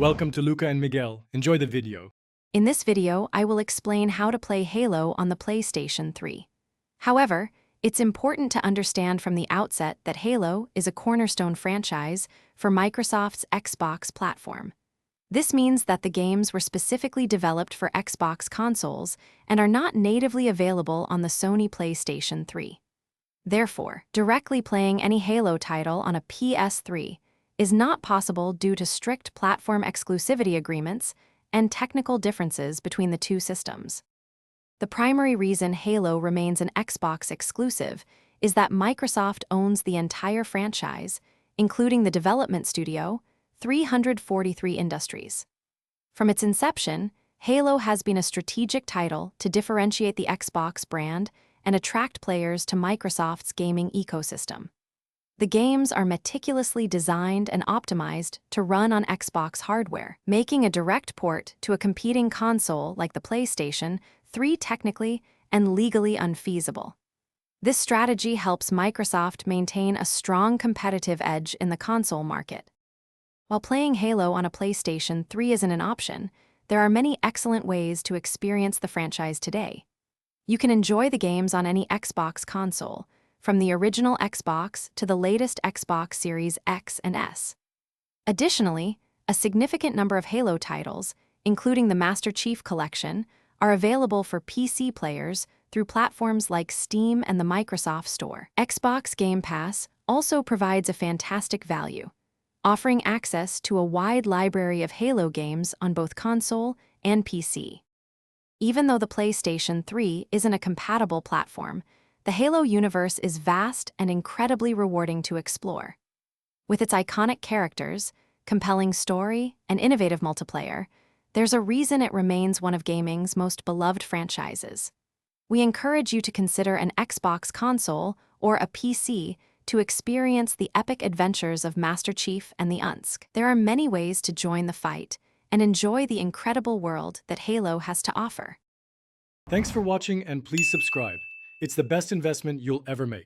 Welcome to Luca and Miguel. Enjoy the video. In this video, I will explain how to play Halo on the PlayStation 3. However, it's important to understand from the outset that Halo is a cornerstone franchise for Microsoft's Xbox platform. This means that the games were specifically developed for Xbox consoles and are not natively available on the Sony PlayStation 3. Therefore, directly playing any Halo title on a PS3 is not possible due to strict platform exclusivity agreements and technical differences between the two systems. The primary reason Halo remains an Xbox exclusive is that Microsoft owns the entire franchise, including the development studio, 343 Industries. From its inception, Halo has been a strategic title to differentiate the Xbox brand and attract players to Microsoft's gaming ecosystem. The games are meticulously designed and optimized to run on Xbox hardware, making a direct port to a competing console like the PlayStation 3 technically and legally unfeasible. This strategy helps Microsoft maintain a strong competitive edge in the console market. While playing Halo on a PlayStation 3 isn't an option, there are many excellent ways to experience the franchise today. You can enjoy the games on any Xbox console, from the original Xbox to the latest Xbox Series X and S. Additionally, a significant number of Halo titles, including the Master Chief Collection, are available for PC players through platforms like Steam and the Microsoft Store. Xbox Game Pass also provides a fantastic value, offering access to a wide library of Halo games on both console and PC. Even though the PlayStation 3 isn't a compatible platform, the Halo universe is vast and incredibly rewarding to explore. With its iconic characters, compelling story, and innovative multiplayer, there's a reason it remains one of gaming's most beloved franchises. We encourage you to consider an Xbox console or a PC to experience the epic adventures of Master Chief and the UNSC. There are many ways to join the fight and enjoy the incredible world that Halo has to offer. Thanks for watching and please subscribe. It's the best investment you'll ever make.